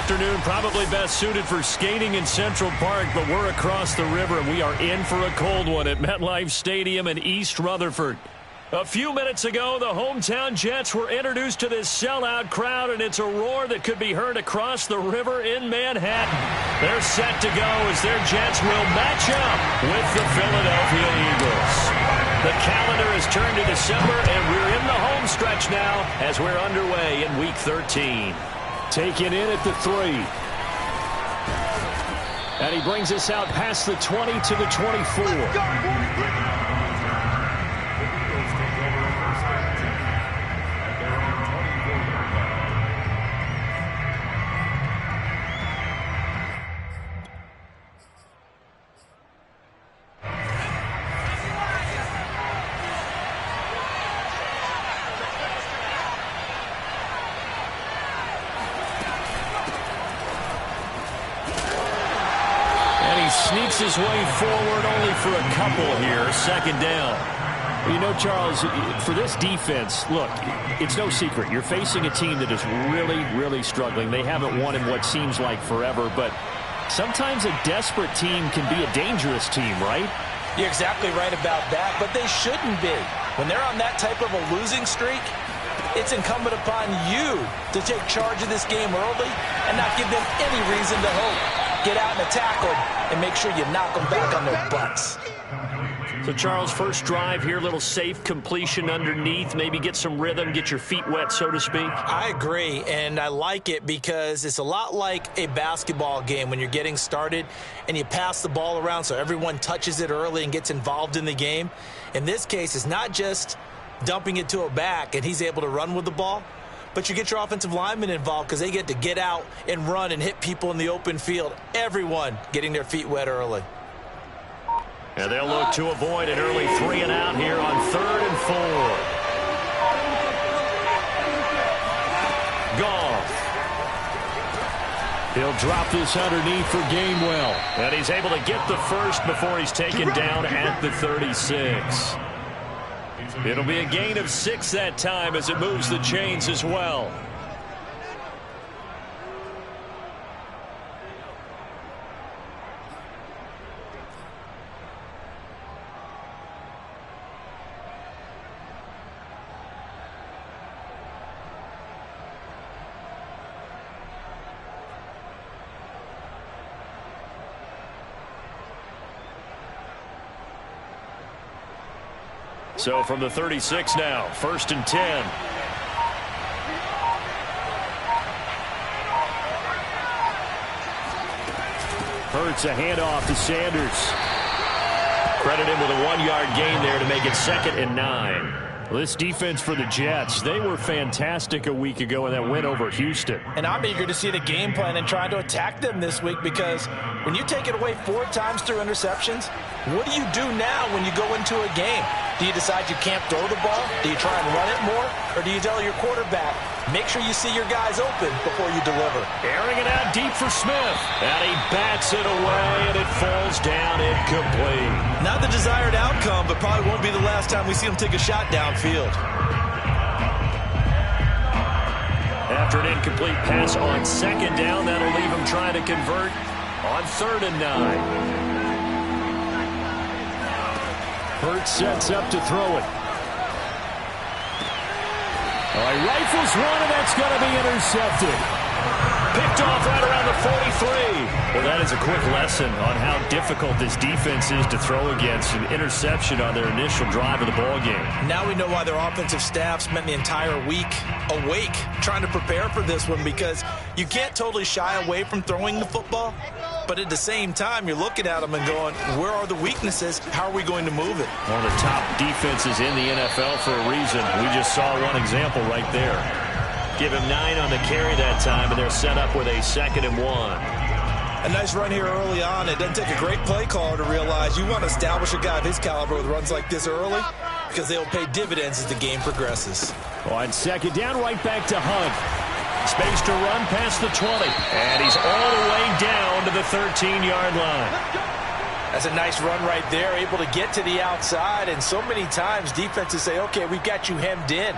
afternoon, probably best suited for skating in Central Park, but we're across the river, and we are in for a cold one at MetLife Stadium in East Rutherford. A few minutes ago, the hometown Jets were introduced to this sellout crowd, and it's a roar that could be heard across the river in Manhattan. They're set to go as their Jets will match up with the Philadelphia Eagles. The calendar has turned to December, and we're in the home stretch now as we're underway in Week 13. Taken in at the 3. And he brings us out past the 20 to the 24. Sneaks his way forward only for a couple here. Second down. You know, Charles, for this defense, look, it's no secret. You're facing a team that is really, really struggling. They haven't won in what seems like forever, but sometimes a desperate team can be a dangerous team, right? You're exactly right about that, but they shouldn't be. When they're on that type of a losing streak, it's incumbent upon you to take charge of this game early and not give them any reason to hope. Get out and attack them and make sure you knock them back on their butts. So, Charles, first drive here, little safe completion underneath. Maybe get some rhythm, get your feet wet, so to speak. I agree, and I like it because it's a lot like a basketball game when you're getting started and you pass the ball around so everyone touches it early and gets involved in the game. In this case, it's not just dumping it to a back and he's able to run with the ball, but you get your offensive linemen involved because they get to get out and run and hit people in the open field. Everyone getting their feet wet early. And they'll look to avoid an early 3 and out here on 3rd and 4. Goff. He'll drop this underneath for Gainwell. And he's able to get the first before he's taken down at the 36. It'll be a gain of 6 that time as it moves the chains as well. So from the 36 now, 1st and 10. Hurts a handoff to Sanders. Credit him with a 1-yard gain there to make it 2nd and 9. Well, this defense for the Jets, they were fantastic a week ago in that win over Houston. And I'm eager to see the game plan and try to attack them this week because when you take it away 4 times through interceptions, what do you do now when you go into a game? Do you decide you can't throw the ball? Do you try and run it more? Or do you tell your quarterback, make sure you see your guys open before you deliver? Airing it out deep for Smith. And he bats it away, and it falls down incomplete. Not the desired outcome, but probably won't be the last time we see him take a shot downfield. After an incomplete pass on 2nd down, that'll leave him trying to convert on 3rd and 9. Hurts sets up to throw it. He rifles one, and that's going to be intercepted. Picked off right around the 43. Well, that is a quick lesson on how difficult this defense is to throw against. An interception on their initial drive of the ball game. Now we know why their offensive staff spent the entire week awake trying to prepare for this one, because you can't totally shy away from throwing the football, but at the same time you're looking at them and going, where are the weaknesses? How are we going to move it? One of the top defenses in the NFL for a reason. We just saw one example right there. Give him 9 on the carry that time, and they're set up with a 2nd and 1. A nice run here early on. It doesn't take a great play caller to realize you want to establish a guy of his caliber with runs like this early, because they'll pay dividends as the game progresses. On 2nd down, right back to Hunt. Space to run past the 20. And he's all the way down to the 13-yard line. That's a nice run right there, able to get to the outside. And so many times defenses say, okay, we've got you hemmed in.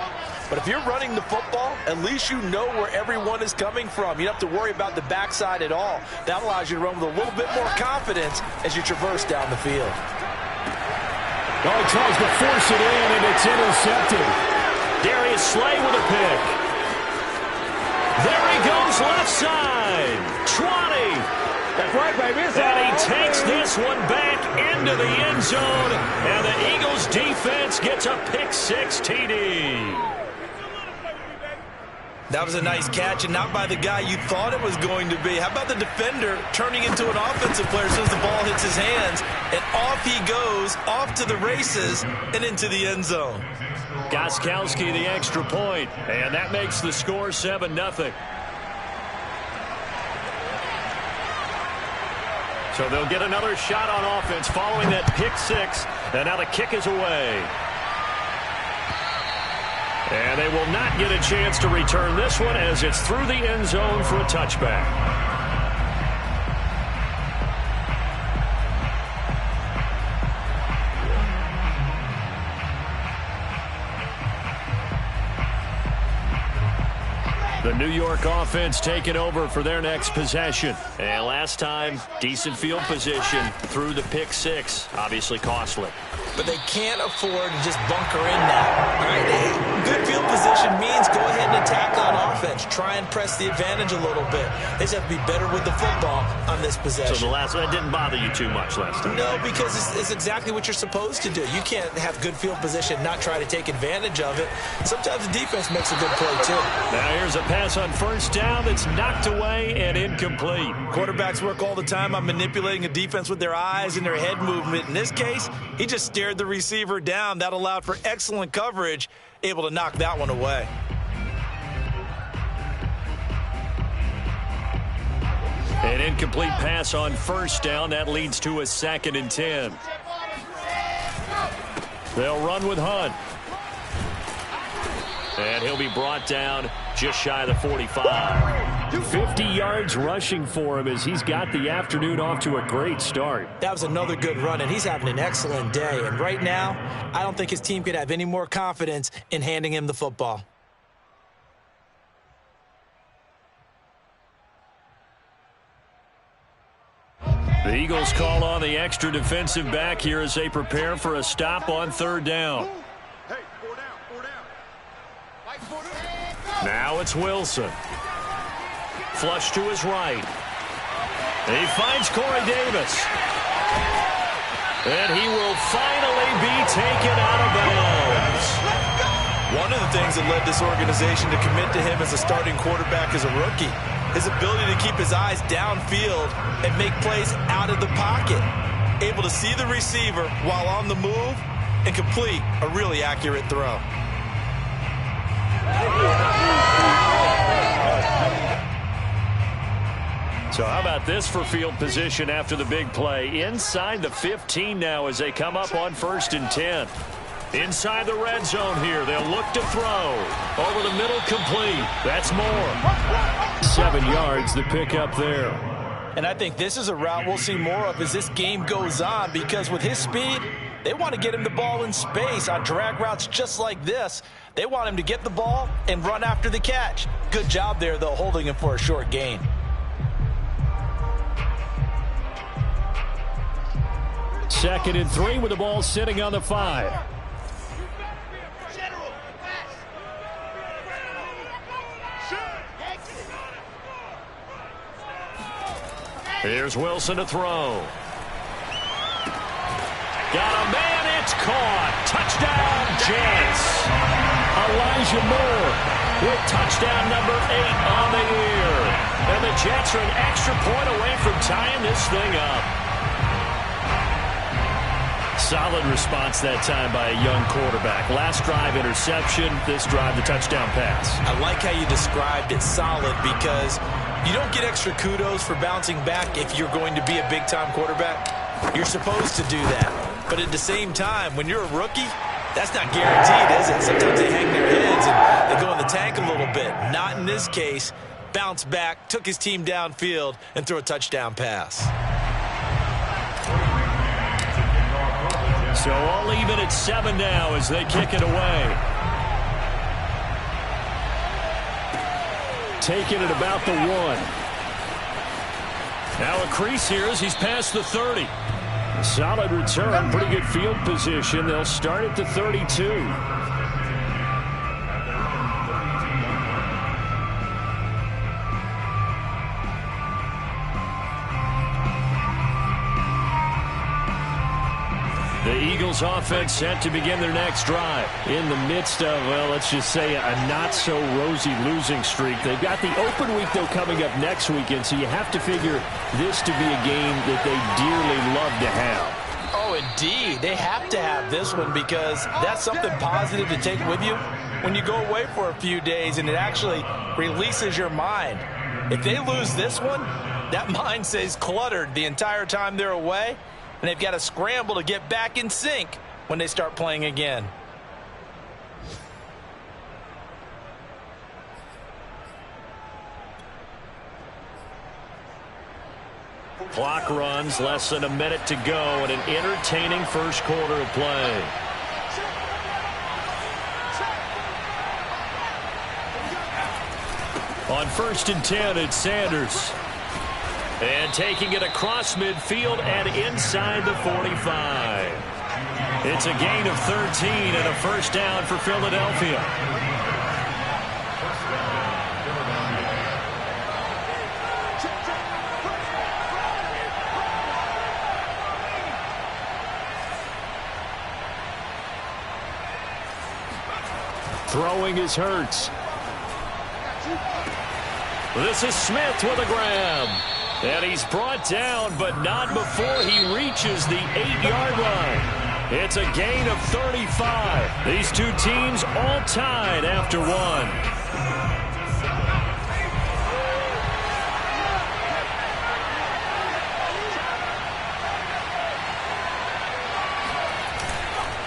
But if you're running the football, at least you know where everyone is coming from. You don't have to worry about the backside at all. That allows you to run with a little bit more confidence as you traverse down the field. Oh, he tries to force it in, and it's intercepted. Darius Slay with a pick. There he goes left side. 20. That's right, baby. And he takes this one back into the end zone. And the Eagles defense gets a pick six TD. That was a nice catch, and not by the guy you thought it was going to be. How about the defender turning into an offensive player as soon as the ball hits his hands, and off he goes, off to the races, and into the end zone. Gostkowski the extra point, and that makes the score 7-0. So they'll get another shot on offense following that pick six, and now the kick is away. And they will not get a chance to return this one as it's through the end zone for a touchback. The New York offense taking over for their next possession. And last time, decent field position through the pick six. Obviously costly. But they can't afford to just bunker in now. All right, good field position means go ahead and attack on offense. Try and press the advantage a little bit. They just have to be better with the football on this possession. So the last one didn't bother you too much last time? No, because it's exactly what you're supposed to do. You can't have good field position and not try to take advantage of it. Sometimes the defense makes a good play, too. Now here's a pass on first down that's knocked away and incomplete. Quarterbacks work all the time on manipulating a defense with their eyes and their head movement. In this case, he just stared the receiver down. That allowed for excellent coverage, able to knock that one away. An incomplete pass on first down. That leads to a 2nd and 10. They'll run with Hunt. And he'll be brought down just shy of the 45. 50 yards rushing for him as he's got the afternoon off to a great start. That was another good run, and he's having an excellent day. And right now, I don't think his team could have any more confidence in handing him the football. The Eagles call on the extra defensive back here as they prepare for a stop on third down. Now it's Wilson. Flush to his right. He finds Corey Davis. And he will finally be taken out of bounds. One of the things that led this organization to commit to him as a starting quarterback as a rookie, his ability to keep his eyes downfield and make plays out of the pocket. Able to see the receiver while on the move and complete a really accurate throw. So how about this for field position after the big play? Inside the 15 now as they come up on 1st and 10. Inside the red zone here. They'll look to throw. Over the middle, complete. That's more. 7 yards, the pickup there. And I think this is a route we'll see more of as this game goes on, because with his speed, they want to get him the ball in space on drag routes just like this. They want him to get the ball and run after the catch. Good job there, though, holding him for a short gain. Second and 3 with the ball sitting on the 5. Here's Wilson to throw. Got a man, it's caught. Touchdown, Jets. Elijah Moore with touchdown number 8 on the year. And the Jets are an extra point away from tying this thing up. Solid response that time by a young quarterback. Last drive, interception. This drive, the touchdown pass. I like how you described it, solid, because you don't get extra kudos for bouncing back if you're going to be a big-time quarterback. You're supposed to do that. But at the same time, when you're a rookie, that's not guaranteed, is it? Sometimes they hang their heads and they go in the tank a little bit. Not in this case. Bounce back, took his team downfield, and threw a touchdown pass. So all even at 7 now as they kick it away. Taking it about the 1. Now a crease here as he's past the 30. Solid return, pretty good field position. They'll start at the 32. The Eagles offense set to begin their next drive in the midst of, well, let's just say a not-so-rosy losing streak. They've got the open week, though, coming up next weekend, so you have to figure this to be a game that they dearly love to have. Oh, indeed. They have to have this one because that's something positive to take with you when you go away for a few days, and it actually releases your mind. If they lose this one, that mind stays cluttered the entire time they're away, and they've got to scramble to get back in sync when they start playing again. Clock runs, less than a minute to go, and an entertaining first quarter of play. On 1st and 10, it's Sanders. And taking it across midfield and inside the 45. It's a gain of 13 and a first down for Philadelphia. Throwing is Hurts. This is Smith with a grab. And he's brought down, but not before he reaches the 8-yard line. It's a gain of 35. These two teams all tied after one.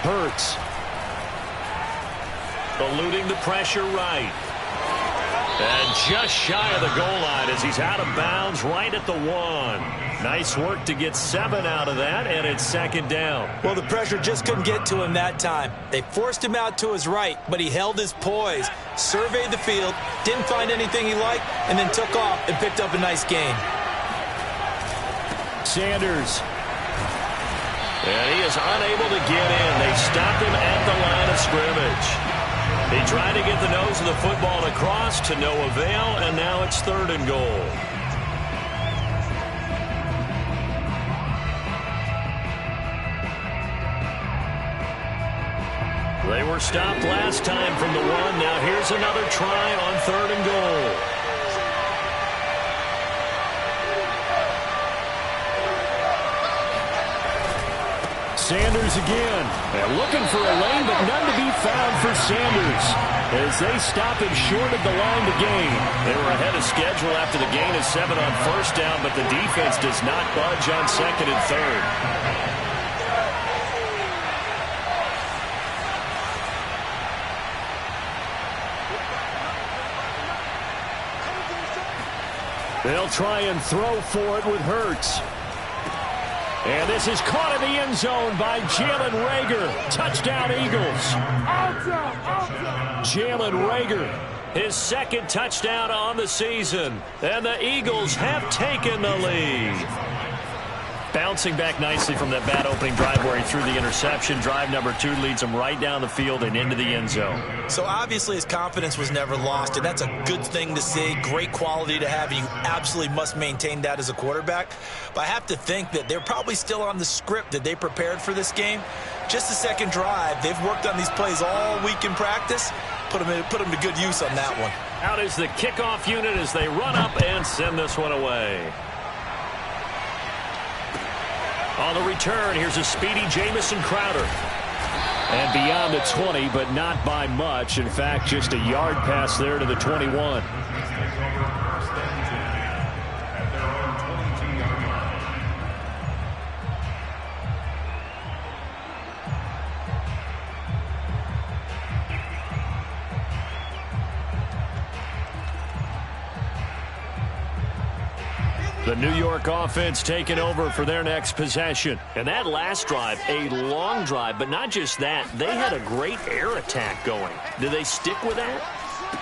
Hurts. Eluding the pressure right. And just shy of the goal line as he's out of bounds right at the 1. Nice work to get 7 out of that, and it's 2nd down. Well, the pressure just couldn't get to him that time. They forced him out to his right, but he held his poise, surveyed the field, didn't find anything he liked, and then took off and picked up a nice gain. Sanders. And he is unable to get in. They stopped him at the line of scrimmage. He tried to get the nose of the football across to no avail, and now it's 3rd and goal. They were stopped last time from the 1. Now here's another try on 3rd and goal. Sanders again. They're looking for a lane, but none to be found for Sanders as they stop him short of the line to gain. They were ahead of schedule after the gain of 7 on 1st down, but the defense does not budge on 2nd and 3rd. They'll try and throw for it with Hurts. And this is caught in the end zone by Jalen Reagor. Touchdown, Eagles. Jalen Reagor, his 2nd touchdown on the season. And the Eagles have taken the lead. Bouncing back nicely from that bad opening drive where he threw the interception. Drive number 2 leads him right down the field and into the end zone. So obviously his confidence was never lost, and that's a good thing to see. Great quality to have. You absolutely must maintain that as a quarterback. But I have to think that they're probably still on the script that they prepared for this game. Just the 2nd drive. They've worked on these plays all week in practice. Put them to good use on that one. Out is the kickoff unit as they run up and send this one away. On the return, here's a speedy Jamison Crowder. And beyond the 20, but not by much. In fact, just a yard pass there to the 21. The The New York offense taking over for their next possession. And that last drive, a long drive, but not just that. They had a great air attack going. Do they stick with that?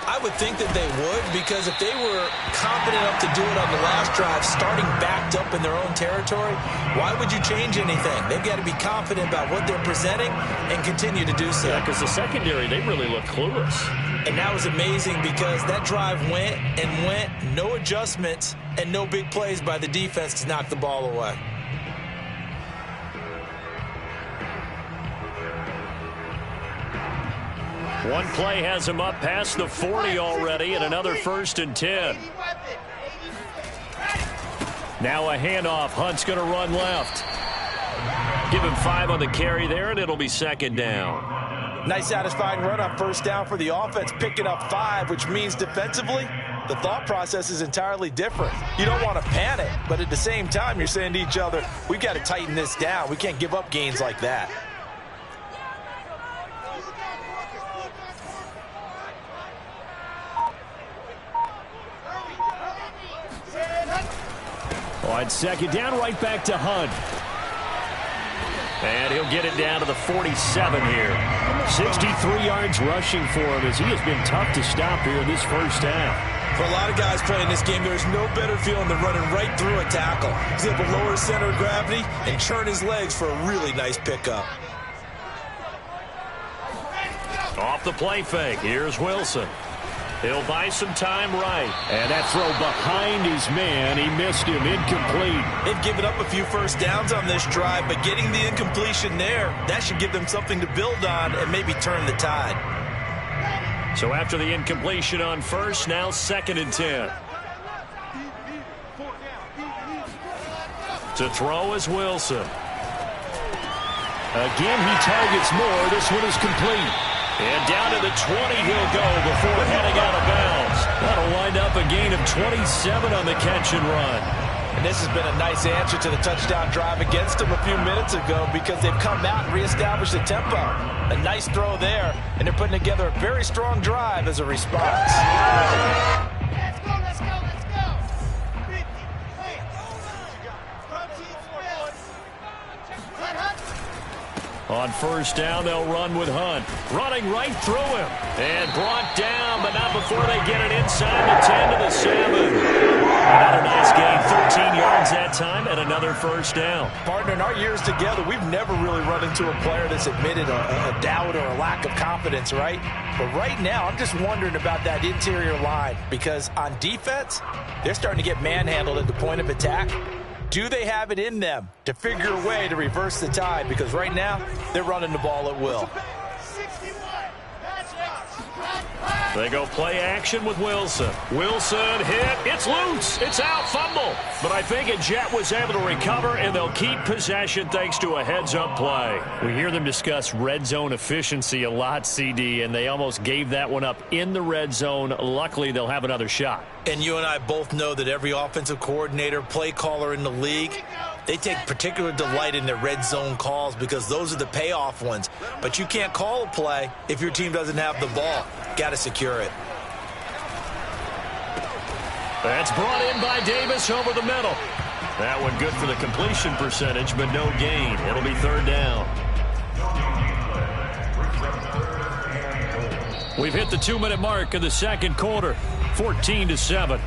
I would think that they would, because if they were confident enough to do it on the last drive, starting backed up in their own territory, why would you change anything? They've got to be confident about what they're presenting and continue to do so. Yeah, because the secondary, they really look clueless. And that was amazing because that drive went and went, no adjustments and no big plays by the defense to knock the ball away. One play has him up past the 40 already, and another 1st and 10. Now a handoff. Hunt's going to run left. Give him 5 on the carry there, and it'll be 2nd down. Nice satisfying run on 1st down for the offense, picking up 5, which means defensively, the thought process is entirely different. You don't want to panic, but at the same time, you're saying to each other, we've got to tighten this down. We can't give up gains like that. On 2nd down, right back to Hunt. And he'll get it down to the 47 here. 63 yards rushing for him as he has been tough to stop here in this 1st half. For a lot of guys playing this game, there's no better feeling than running right through a tackle. He's able to lower his center of gravity and churn his legs for a really nice pickup. Off the play fake. Here's Wilson. He'll buy some time right. And that throw behind his man. He missed him. Incomplete. They've given up a few 1st downs on this drive, but getting the incompletion there, that should give them something to build on and maybe turn the tide. So after the incompletion on 1st, now 2nd and 10. To throw is Wilson. Again, he targets more. This one is complete. And down to the 20 he'll go before heading out of bounds. That'll wind up a gain of 27 on the catch and run. And this has been a nice answer to the touchdown drive against them a few minutes ago because they've come out and reestablished the tempo. A nice throw there, and they're putting together a very strong drive as a response. On 1st down, they'll run with Hunt. Running right through him. And brought down, but not before they get it inside the 10 to the 7. Another nice gain, 13 yards that time, and another 1st down. Partner, in our years together, we've never really run into a player that's admitted a doubt or a lack of confidence, right? But right now, I'm just wondering about that interior line because on defense, they're starting to get manhandled at the point of attack. Do they have it in them to figure a way to reverse the tide? Because right now, they're running the ball at will. They go play action with Wilson. Wilson hit. It's loose. It's out. Fumble. But I think Jet was able to recover, and they'll keep possession thanks to a heads-up play. We hear them discuss red zone efficiency a lot, CD, and they almost gave that one up in the red zone. Luckily, they'll have another shot. And you and I both know that every offensive coordinator, play caller in the league, they take particular delight in their red zone calls because those are the payoff ones. But you can't call a play if your team doesn't have the ball. Got to secure it. That's brought in by Davis over the middle. That one good for the completion percentage, but no gain. It'll be 3rd down. We've hit the 2-minute mark in the 2nd quarter. 14-7.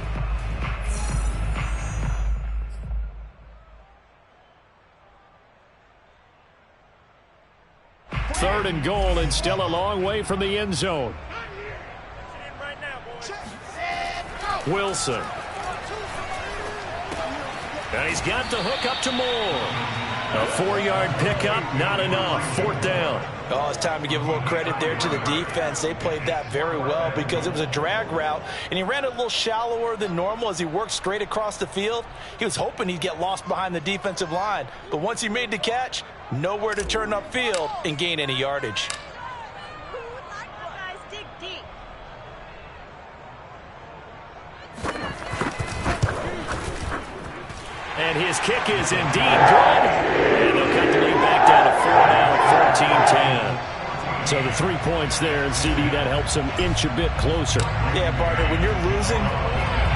Third and goal, and still a long way from the end zone. Wilson. And he's got the hook up to Moore. A 4-yard pickup, not enough. 4th down. Oh, it's time to give a little credit there to the defense. They played that very well because it was a drag route, and he ran it a little shallower than normal as he worked straight across the field. He was hoping he'd get lost behind the defensive line, but once he made the catch, nowhere to turn upfield and gain any yardage. And his kick is indeed good. And they'll cut the lead back down to 4 now, 14-10. So the 3 points there, and CD, that helps them inch a bit closer. Yeah, partner, when you're losing,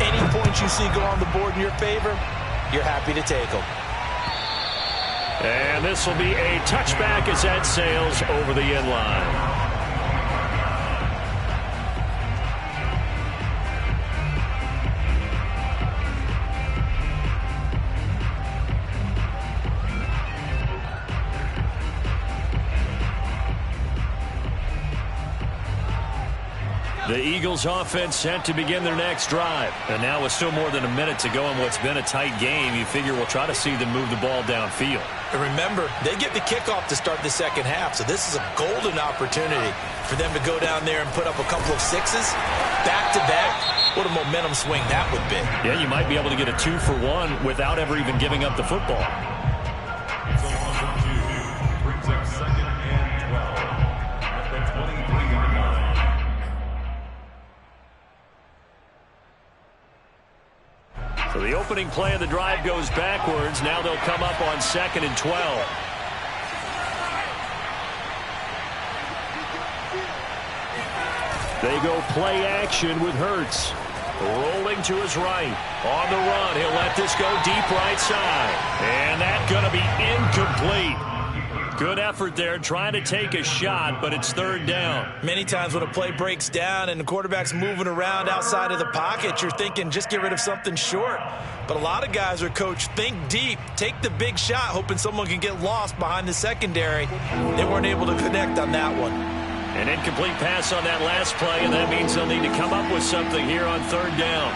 any points you see go on the board in your favor, you're happy to take them. And this will be a touchback as that sails over the end line. The Eagles offense set to begin their next drive. And now with still more than a minute to go in what's been a tight game, you figure we'll try to see them move the ball downfield. And remember, they get the kickoff to start the second half, so this is a golden opportunity for them to go down there and put up a couple of sixes back-to-back. What a momentum swing that would be. Yeah, you might be able to get a 2-for-1 without ever even giving up the football. So the opening play of the drive goes backwards. Now they'll come up on 2nd and 12. They go play action with Hurts. Rolling to his right. On the run, he'll let this go deep right side. And that's going to be incomplete. Good effort there, trying to take a shot, but it's 3rd down. Many times when a play breaks down and the quarterback's moving around outside of the pocket, you're thinking just get rid of something short. But a lot of guys are coached, think deep, take the big shot, hoping someone can get lost behind the secondary. They weren't able to connect on that one. An incomplete pass on that last play, and that means they'll need to come up with something here on 3rd down.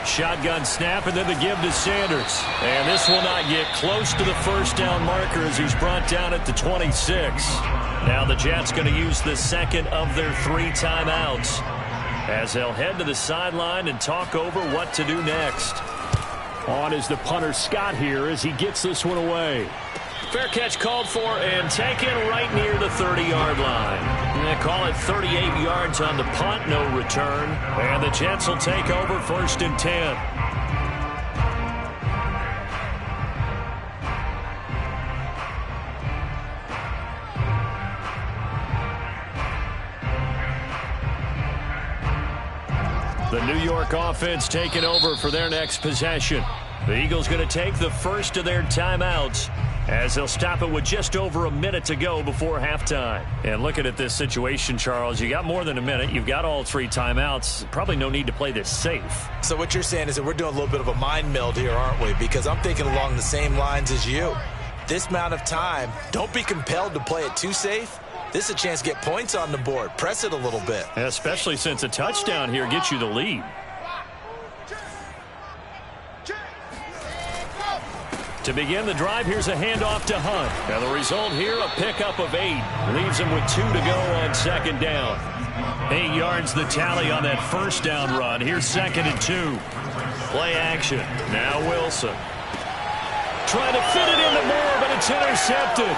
Shotgun snap, and then the give to Sanders. And this will not get close to the 1st down marker as he's brought down at the 26. Now the Jets going to use the 2nd of their 3 timeouts as they'll head to the sideline and talk over what to do next. On is the punter Scott here as he gets this one away. Fair catch called for and taken right near the 30-yard line. They call it 38 yards on the punt, no return. And the Jets will take over 1st and 10. The New York offense taking over for their next possession. The Eagles going to take the first of their timeouts as they'll stop it with just over a minute to go before halftime. And looking at this situation, Charles, you got more than a minute. You've got all 3 timeouts. Probably no need to play this safe. So what you're saying is that we're doing a little bit of a mind meld here, aren't we? Because I'm thinking along the same lines as you. This amount of time, don't be compelled to play it too safe. This is a chance to get points on the board. Press it a little bit. Especially since a touchdown here gets you the lead. To begin the drive, here's a handoff to Hunt. And the result here, a pickup of 8. Leaves him with 2 to go on 2nd down. 8 yards the tally on that 1st down run. Here's 2nd and 2. Play action. Now Wilson. Trying to fit it into Moore, but it's intercepted.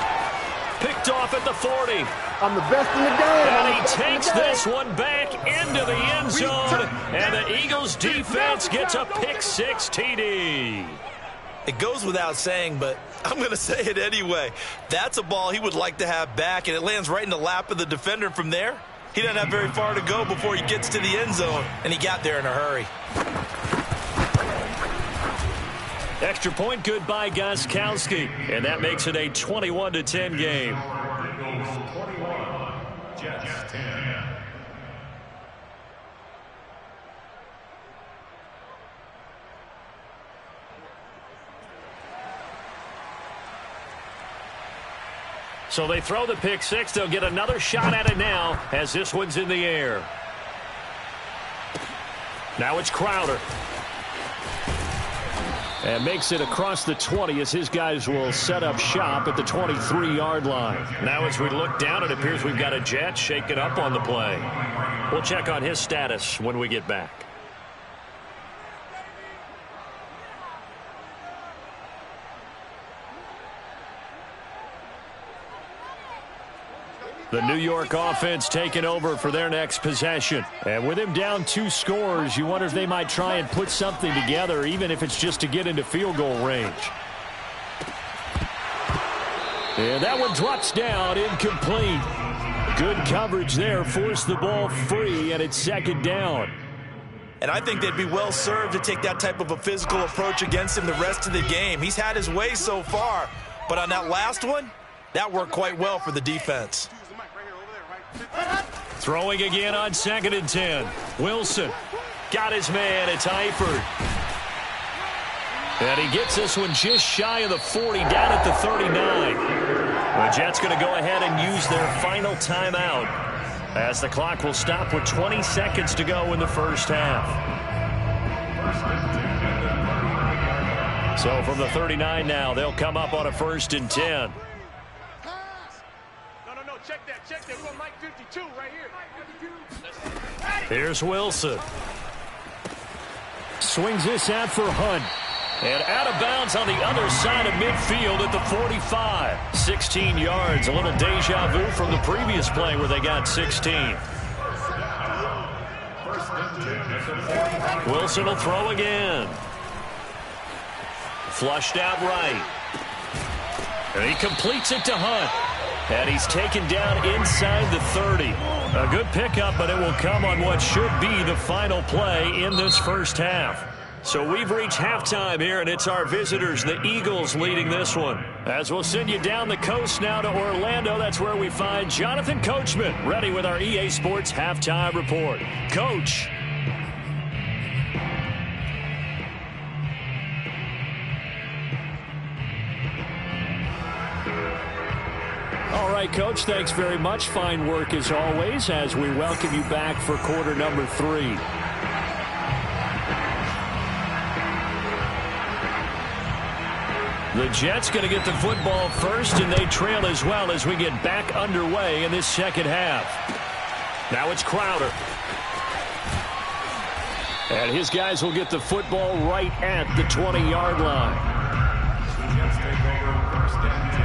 Picked off at the 40. I'm the best in the game. And he takes this one back into the end zone. And the Eagles defense gets a pick-6 TD. It goes without saying, but I'm going to say it anyway. That's a ball he would like to have back, and it lands right in the lap of the defender from there. He doesn't have very far to go before he gets to the end zone, and he got there in a hurry. Extra point good by Gostkowski, and that makes it a 21-10 game. Jets 10. So they throw the pick-6. They'll get another shot at it now as this one's in the air. Now it's Crowder. And makes it across the 20 as his guys will set up shop at the 23-yard line. Now as we look down, it appears we've got a Jet shaken up on the play. We'll check on his status when we get back. The New York offense taking over for their next possession. And with him down 2 scores, you wonder if they might try and put something together, even if it's just to get into field goal range. And that one drops down, incomplete. Good coverage there. Forced the ball free, and it's second down. And I think they'd be well served to take that type of a physical approach against him the rest of the game. He's had his way so far, but on that last one, that worked quite well for the defense. Throwing again on 2nd and 10. Wilson got his man. It's Eifert. And he gets this one just shy of the 40, down at the 39. The Jets going to go ahead and use their final timeout, as the clock will stop with 20 seconds to go in the first half. So from the 39 now, they'll come up on a 1st and 10. No, check that. We're on Mike 52 right here. Here's Wilson. Swings this out for Hunt. And out of bounds on the other side of midfield at the 45. 16 yards. A little deja vu from the previous play where they got 16. Wilson will throw again. Flushed out right. And he completes it to Hunt. And he's taken down inside the 30. A good pickup, but it will come on what should be the final play in this first half. So we've reached halftime here, and it's our visitors, the Eagles, leading this one. As we'll send you down the coast now to Orlando, that's where we find Jonathan Coachman, ready with our EA Sports Halftime Report. Coach. All right, Coach, thanks very much. Fine work as always as we welcome you back for quarter number 3. The Jets going to get the football first, and they trail as well as we get back underway in this second half. Now it's Crowder. And his guys will get the football right at the 20-yard line. The Jets take over 1st and 10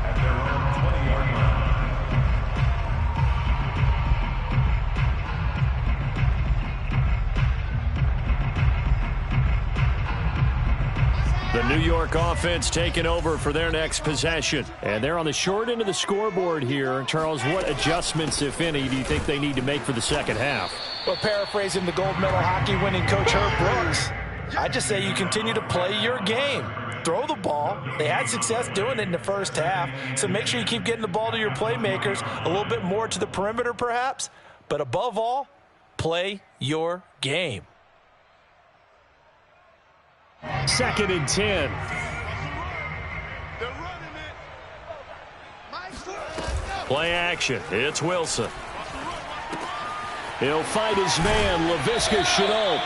at their own 20-yard line. The New York offense taking over for their next possession. And they're on the short end of the scoreboard here. Charles, what adjustments, if any, do you think they need to make for the second half? Well, paraphrasing the gold medal hockey winning coach Herb Brooks, I just say you continue to play your game. Throw the ball. They had success doing it in the first half, so make sure you keep getting the ball to your playmakers, a little bit more to the perimeter perhaps, but above all, play your game. 2nd and 10. Play action. It's Wilson. He'll fight his man, Laviska Shenault.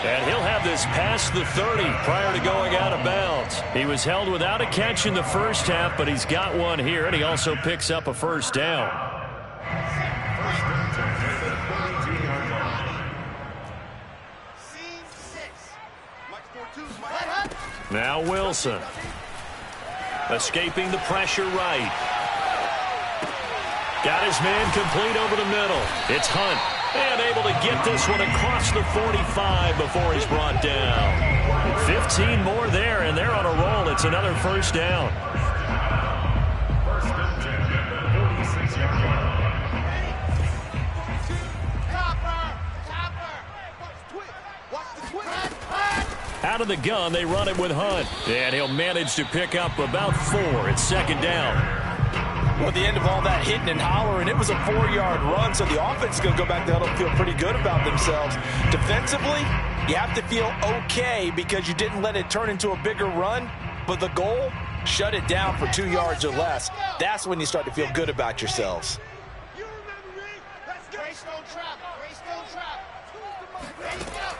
And he'll have this past the 30 prior to going out of bounds. He was held without a catch in the first half, but he's got one here, and he also picks up a first down. Now Wilson. Escaping the pressure right. Got his man complete over the middle. It's Hunt. And able to get this one across the 45 before he's brought down. 15 more there, and they're on a roll. It's another first down. Out of the gun, they run it with Hunt. And he'll manage to pick up about 4. It's second down. Well, at the end of all that hitting and hollering, it was a 4-yard run, so the offense is going to go back there and feel pretty good about themselves. Defensively, you have to feel okay because you didn't let it turn into a bigger run, but the goal, shut it down for 2 yards or less. That's when you start to feel good about yourselves.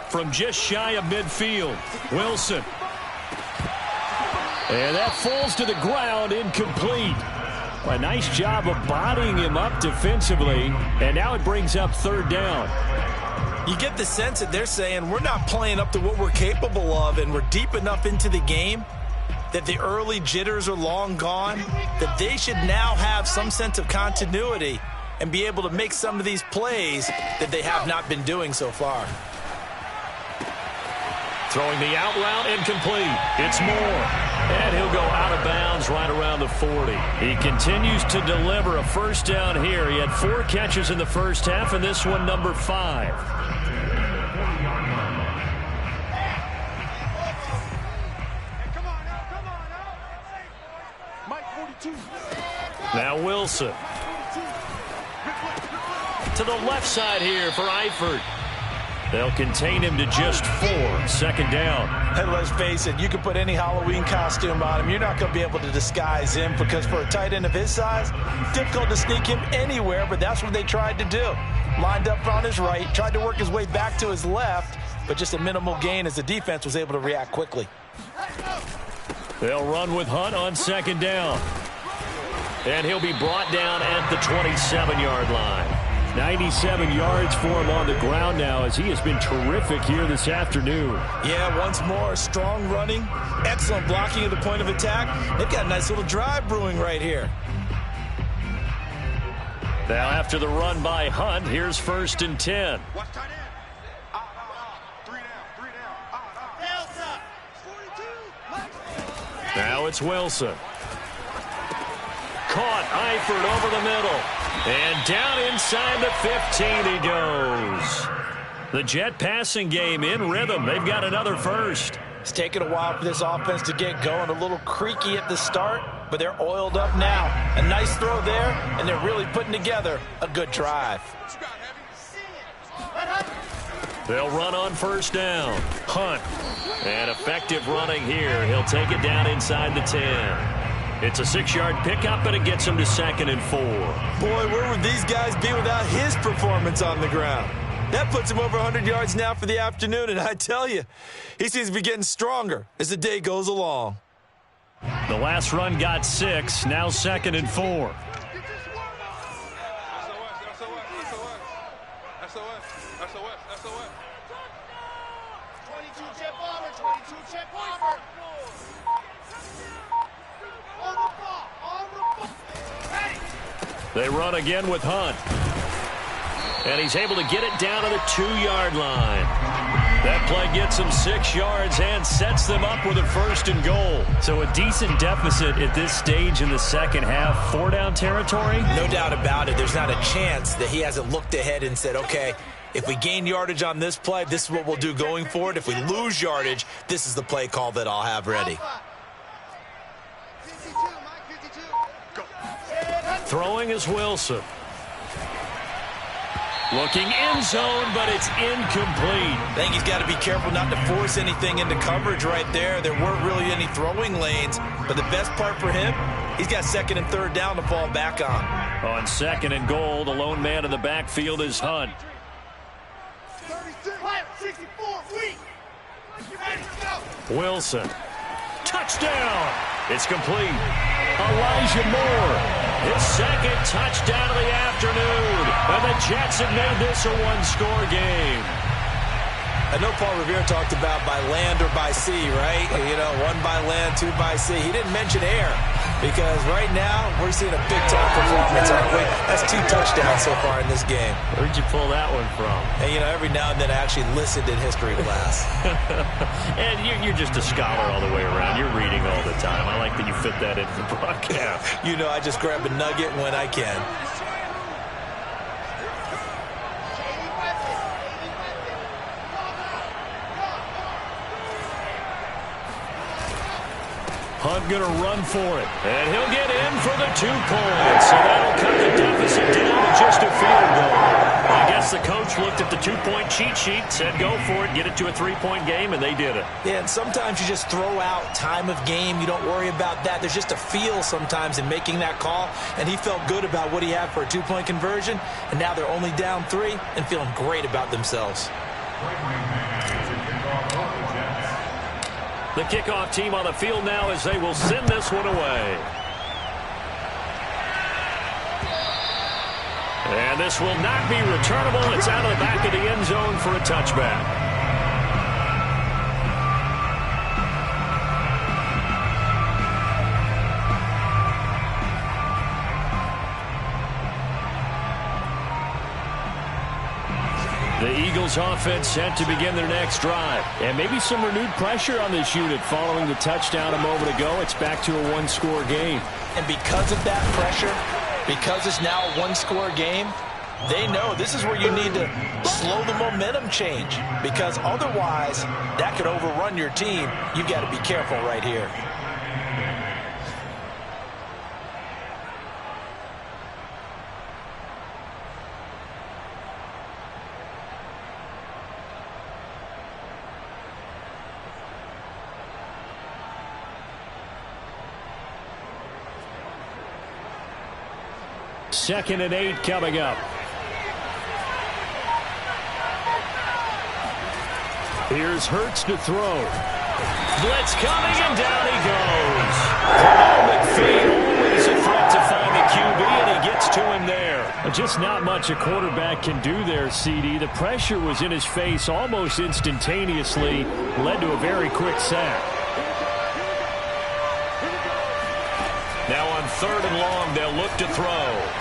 From just shy of midfield, Wilson. And that falls to the ground, incomplete. A nice job of bodying him up defensively, and now it brings up third down. You get the sense that they're saying we're not playing up to what we're capable of, and we're deep enough into the game that the early jitters are long gone, that they should now have some sense of continuity and be able to make some of these plays that they have not been doing so far. Throwing the out route, incomplete. It's Moore. And he'll go out of bounds right around the 40. He continues to deliver a first down here. He had 4 catches in the first half, and this one number 5. Now Wilson. To the left side here for Eifert. They'll contain him to just 4. Second down. Hey, let's face it, you can put any Halloween costume on him. You're not going to be able to disguise him because for a tight end of his size, difficult to sneak him anywhere, but that's what they tried to do. Lined up on his right, tried to work his way back to his left, but just a minimal gain as the defense was able to react quickly. They'll run with Hunt on second down. And he'll be brought down at the 27-yard line. 97 yards for him on the ground now as he has been terrific here this afternoon. Yeah, once more, strong running, excellent blocking at the point of attack. They've got a nice little drive brewing right here. Now after the run by Hunt, here's 1st and 10. Watch tight end. 3 down. Now it's Wilson. Caught Eifert over the middle. And down inside the 15 he goes. The Jet passing game in rhythm. They've got another first. It's taken a while for this offense to get going. A little creaky at the start, but they're oiled up now. A nice throw there, and they're really putting together a good drive. They'll run on first down. Hunt. And effective running here. He'll take it down inside the 10. It's a 6-yard pickup, and it gets him to 2nd and 4. Boy, where would these guys be without his performance on the ground? That puts him over 100 yards now for the afternoon, and I tell you, he seems to be getting stronger as the day goes along. The last run got 6, now 2nd and 4. They run again with Hunt. And he's able to get it down to the 2-yard line. That play gets him 6 yards and sets them up with a 1st and goal. So a decent deficit at this stage in the second half. 4-down territory? No doubt about it. There's not a chance that he hasn't looked ahead and said, okay, if we gain yardage on this play, this is what we'll do going forward. If we lose yardage, this is the play call that I'll have ready. Throwing is Wilson. Looking end zone, but it's incomplete. I think he's got to be careful not to force anything into coverage right there. There weren't really any throwing lanes, but the best part for him, he's got 2nd and 3rd down to fall back on. On 2nd and goal, the lone man in the backfield is Hunt. Wilson. Touchdown. It's complete. Elijah Moore. His 2nd touchdown of the afternoon. And the Jets have made this a 1-score game. I know Paul Revere talked about by land or by sea, right? You know, 1 by land, 2 by sea. He didn't mention air because right now we're seeing a big-time performance, aren't we? That's 2 touchdowns so far in this game. Where'd you pull that one from? And, you know, every now and then I actually listened in history class. And you're just a scholar all the way around. You're reading all the time. I like that you fit that into the broadcast. You know, I just grab a nugget when I can. Hunt going to run for it. And he'll get in for the 2 points. So that'll cut the deficit down to just a field goal. I guess the coach looked at the 2-point cheat sheet, said go for it, get it to a 3-point game, and they did it. Yeah, and sometimes you just throw out time of game. You don't worry about that. There's just a feel sometimes in making that call, and he felt good about what he had for a 2-point conversion, and now they're only down 3 and feeling great about themselves. The kickoff team on the field now as they will send this one away. And this will not be returnable. It's out of the back of the end zone for a touchback. The Eagles offense set to begin their next drive. And maybe some renewed pressure on this unit following the touchdown a moment ago. It's back to a one-score game. And because of that pressure, because it's now a one-score game, they know this is where you need to slow the momentum change, because otherwise that could overrun your team. You've got to be careful right here. Second and 8 coming up. Here's Hurts to throw. Blitz coming, and down he goes. McPhee always a threat to find the QB, and he gets to him there. Just not much a quarterback can do there, CD. The pressure was in his face almost instantaneously, led to a very quick sack. Now on 3rd and long, they'll look to throw.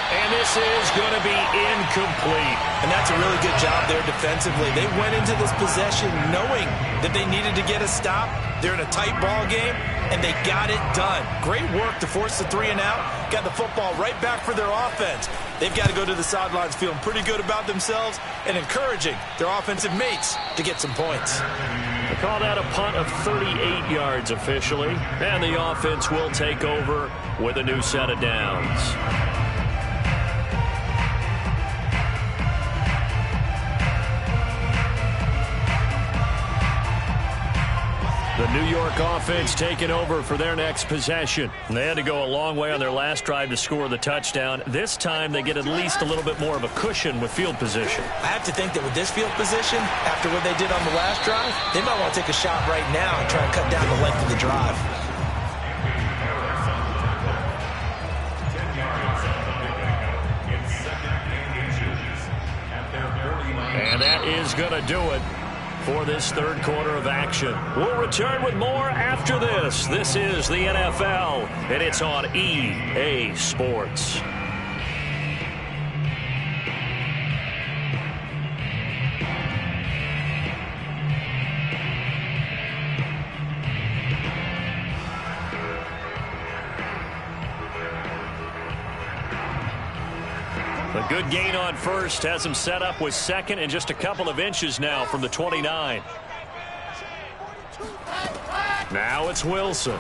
And this is going to be incomplete. And that's a really good job there defensively. They went into this possession knowing that they needed to get a stop. They're in a tight ball game, and they got it done. Great work to force the 3 and out. Got the football right back for their offense. They've got to go to the sidelines feeling pretty good about themselves and encouraging their offensive mates to get some points. They call that a punt of 38 yards officially. And the offense will take over with a new set of downs. The New York offense taking over for their next possession. They had to go a long way on their last drive to score the touchdown. This time they get at least a little bit more of a cushion with field position. I have to think that with this field position, after what they did on the last drive, they might want to take a shot right now and try to cut down the length of the drive. And that is going to do it for this 3rd quarter of action. We'll return with more after this. This is the NFL, and it's on EA Sports. A good gain on first has him set up with 2nd and just a couple of inches now from the 29. Now it's Wilson.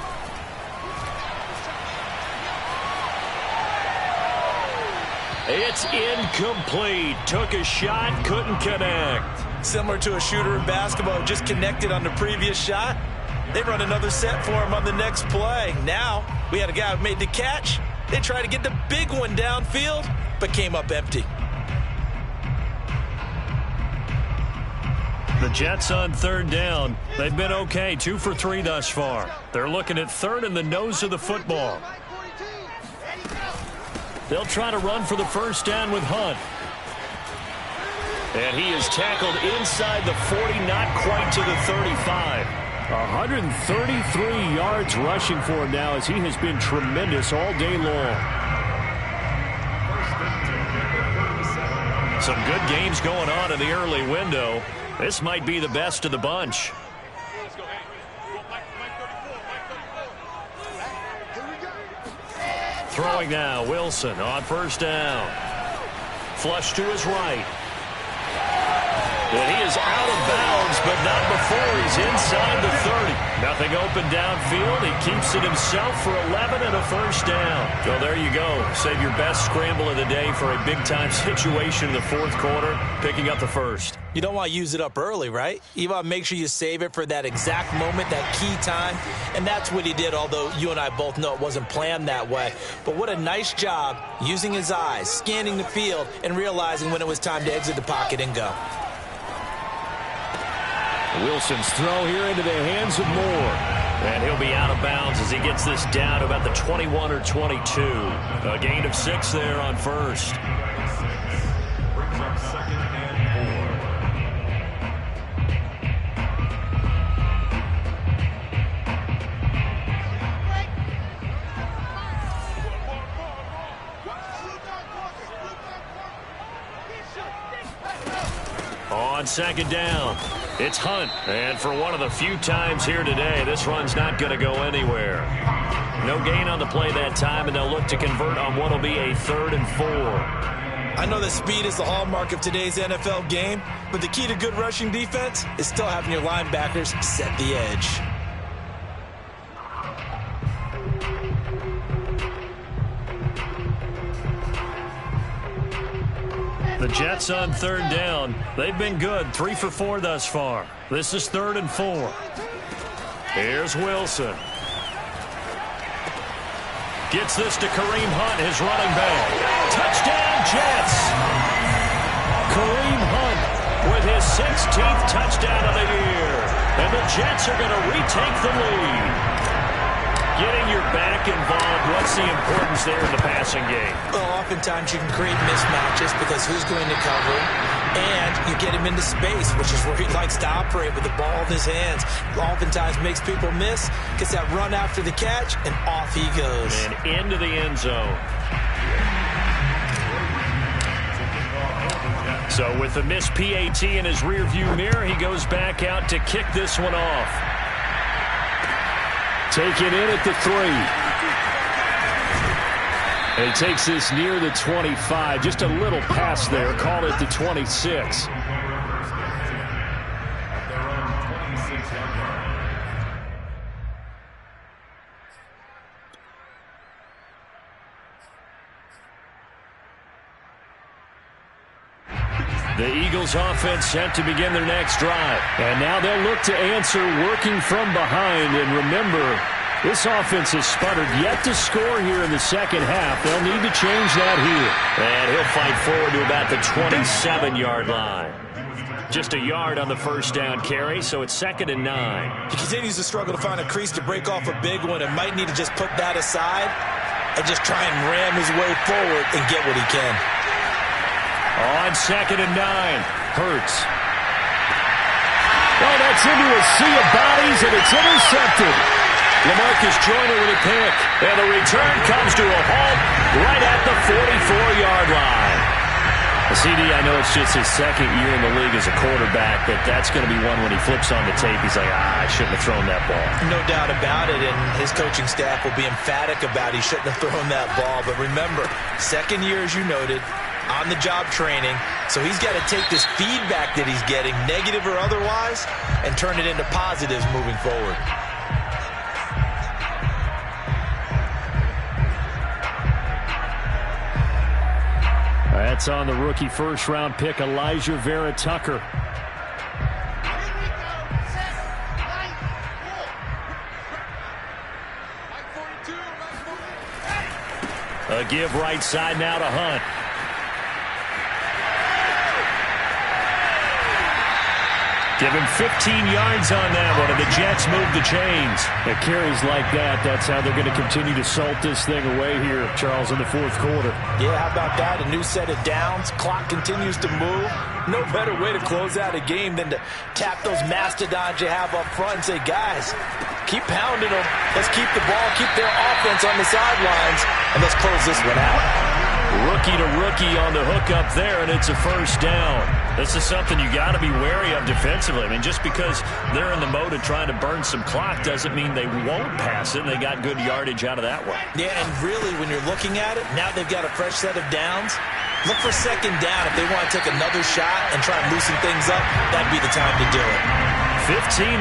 It's incomplete. Took a shot, couldn't connect. Similar to a shooter in basketball, just connected on the previous shot. They run another set for him on the next play. Now we had a guy who made the catch. They tried to get the big one downfield, but came up empty. The Jets on 3rd down. They've been okay, 2 for 3 thus far. They're looking at 3rd and the nose of the football. They'll try to run for the first down with Hunt. And he is tackled inside the 40, not quite to the 35. 133 yards rushing for him now, as he has been tremendous all day long. Some good games going on in the early window. This might be the best of the bunch. Throwing now, Wilson on 1st down. Flush to his right. And he is out of bounds, but not before he's inside the 30. Nothing open downfield. He keeps it himself for 11 and a first down. So there you go. Save your best scramble of the day for a big-time situation in the 4th quarter, picking up the first. You don't want to use it up early, right? You want to make sure you save it for that exact moment, that key time. And that's what he did, although you and I both know it wasn't planned that way. But what a nice job using his eyes, scanning the field, and realizing when it was time to exit the pocket and go. Wilson's throw here into the hands of Moore. And he'll be out of bounds as he gets this down to about the 21 or 22. A gain of 6 there on first. Brings up 2nd and 4. On second down, it's Hunt. And for one of the few times here today, this run's not going to go anywhere. No gain on the play that time, and they'll look to convert on what will be a 3rd and 4. I know that speed is the hallmark of today's NFL game, but the key to good rushing defense is still having your linebackers set the edge. The Jets on 3rd down. They've been good, 3 for 4 thus far. This is 3rd and 4. Here's Wilson. Gets this to Kareem Hunt, his running back. Touchdown, Jets! Kareem Hunt with his 16th touchdown of the year. And the Jets are going to retake the lead. Getting your back involved, what's the importance there in the passing game? Well, oftentimes you can create mismatches because who's going to cover, and you get him into space, which is where he likes to operate with the ball in his hands. Oftentimes makes people miss, gets that run after the catch, and off he goes. And into the end zone. So with the missed PAT in his rearview mirror, he goes back out to kick this one off. Taken in at the 3. And he takes this near the 25. Just a little pass there. Call it the 26. The Eagles offense set to begin their next drive. And now they'll look to answer working from behind. And remember, this offense has sputtered yet to score here in the second half. They'll need to change that here. And he'll fight forward to about the 27-yard line. Just a yard on the first down carry, so it's 2nd and 9. He continues to struggle to find a crease to break off a big one and might need to just put that aside and just try and ram his way forward and get what he can. On 2nd and 9, Hurts. Oh, that's into a sea of bodies, and it's intercepted. LaMarcus Joyner with a pick. And the return comes to a halt right at the 44-yard line. CD, I know it's just his second year in the league as a quarterback, but that's going to be one when he flips on the tape. He's like, I shouldn't have thrown that ball. No doubt about it, and his coaching staff will be emphatic about he shouldn't have thrown that ball. But remember, second year, as you noted, on-the-job training, so he's got to take this feedback that he's getting, negative or otherwise, and turn it into positives moving forward. That's on the rookie first-round pick, Elijah Vera Tucker. A give right side now to Hunt. Give him 15 yards on that one, and the Jets move the chains. It carries like that. That's how they're going to continue to salt this thing away here, Charles, in the fourth quarter. Yeah, how about that? A new set of downs. Clock continues to move. No better way to close out a game than to tap those mastodons you have up front and say, guys, keep pounding them. Let's keep the ball, keep their offense on the sidelines, and let's close this one out. Rookie to rookie on the hook up there, and it's a first down. This is something you got to be wary of defensively. I mean, just because they're in the mode of trying to burn some clock doesn't mean they won't pass it. They got good yardage out of that one. Yeah, and really, when you're looking at it, now they've got a fresh set of downs. Look for second down. If they want to take another shot and try and loosen things up, that'd be the time to do it. 15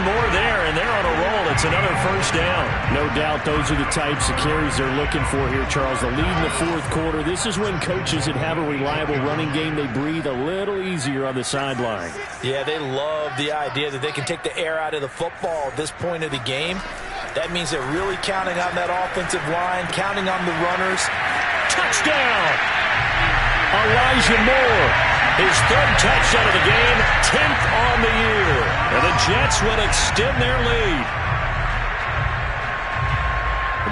more there, and they're on a roll. It's another first down. No doubt those are the types of carries they're looking for here, Charles. The lead in the fourth quarter. This is when coaches that have a reliable running game, they breathe a little easier on the sideline. Yeah, they love the idea that they can take the air out of the football at this point of the game. That means they're really counting on that offensive line, counting on the runners. Touchdown! Elijah Moore, his third touchdown of the game, 10th on the year. And the Jets will extend their lead.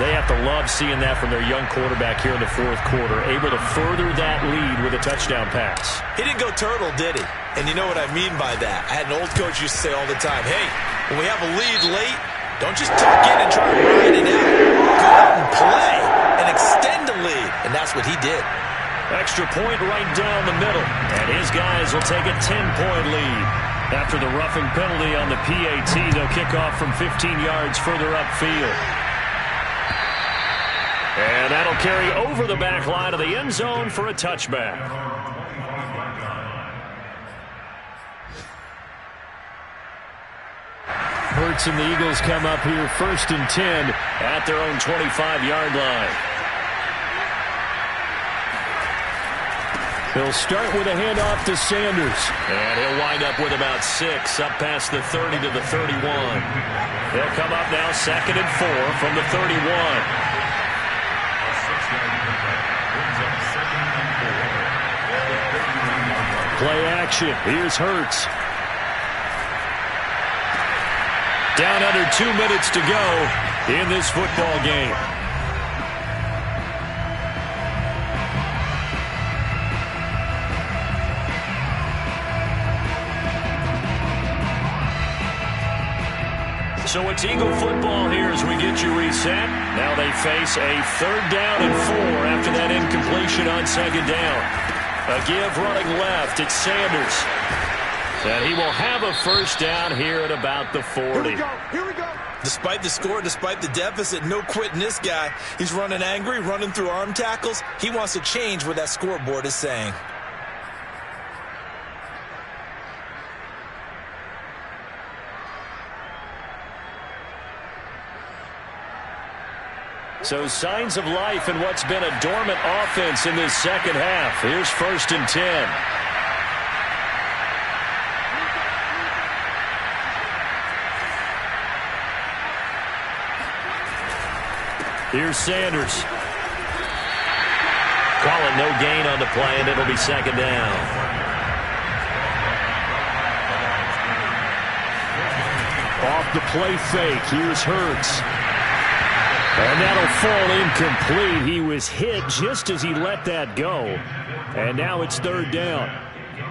They have to love seeing that from their young quarterback here in the fourth quarter, able to further that lead with a touchdown pass. He didn't go turtle, did he? And you know what I mean by that. I had an old coach used to say all the time, hey, when we have a lead late, don't just tuck in and try to ride it out. Go out and play and extend the lead. And that's what he did. Extra point right down the middle. And his guys will take a 10-point lead. After the roughing penalty on the PAT, they'll kick off from 15 yards further upfield. And that'll carry over the back line of the end zone for a touchback. Hurts and the Eagles come up here 1st and 10 at their own 25-yard line. He'll start with a handoff to Sanders. And he'll wind up with about 6, up past the 30 to the 31. They'll come up now 2nd and 4 from the 31. Play action. Here's Hurts. Down under 2 minutes to go in this football game. So it's Eagle football here as we get you reset. Now they face a 3rd down and 4 after that incompletion on 2nd down. A give running left. It's Sanders. And he will have a 1st down here at about the 40. Here we go. Despite the score, despite the deficit, no quitting this guy. He's running angry, running through arm tackles. He wants to change what that scoreboard is saying. So signs of life in what's been a dormant offense in this second half. Here's 1st and 10. Here's Sanders. Call it no gain on the play, and it'll be 2nd down. Off the play fake. Here's Hurts. And that'll fall incomplete. He was hit just as he let that go. And now it's 3rd down.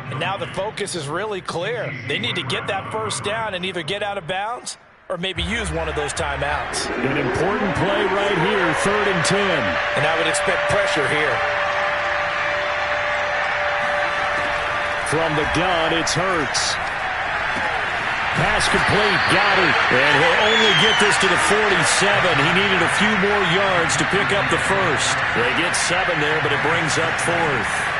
And now the focus is really clear. They need to get that 1st down and either get out of bounds or maybe use one of those timeouts. An important play right here, 3rd and 10. And I would expect pressure here. From the gun, it's Hurts. Pass complete, got it. And he'll only get this to the 47. He needed a few more yards to pick up the 1st. They get 7 there, but it brings up 4th.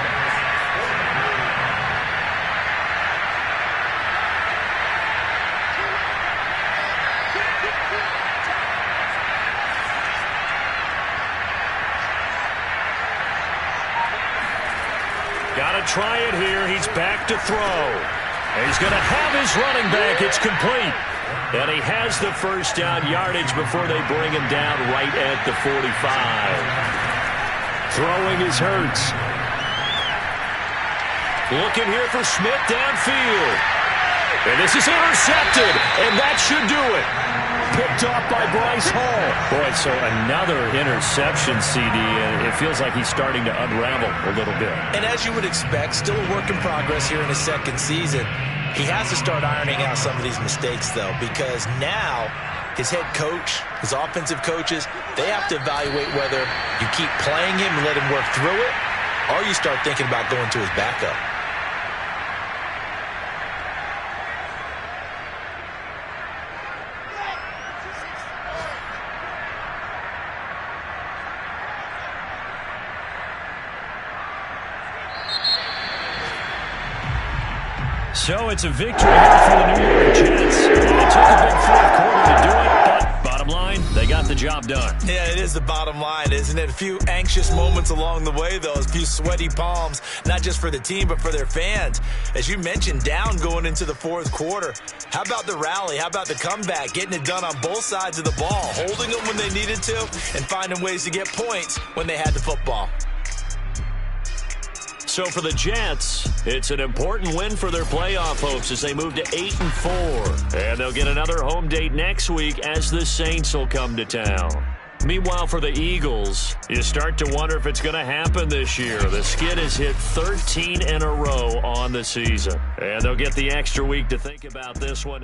Got to try it here. He's back to throw. He's going to have his running back. It's complete. And he has the 1st down yardage before they bring him down right at the 45. Throwing his Hurts. Looking here for Smith downfield. And this is intercepted. And that should do it. Picked off by Bryce Hall. Boy, so another interception, CD. And it feels like he's starting to unravel a little bit. And as you would expect, still a work in progress here in his 2nd season. He has to start ironing out some of these mistakes, though, because now his head coach, his offensive coaches, they have to evaluate whether you keep playing him and let him work through it, or you start thinking about going to his backup. So it's a victory here for the New York Jets. It took a big 4th quarter to do it, but bottom line, they got the job done. Yeah, it is the bottom line, isn't it? A few anxious moments along the way, though. A few sweaty palms, not just for the team, but for their fans. As you mentioned, down going into the 4th quarter. How about the rally? How about the comeback? Getting it done on both sides of the ball, holding them when they needed to, and finding ways to get points when they had the football. So for the Jets, it's an important win for their playoff hopes as they move to 8-4. And they'll get another home date next week as the Saints will come to town. Meanwhile, for the Eagles, you start to wonder if it's going to happen this year. The skid has hit 13 in a row on the season. And they'll get the extra week to think about this one.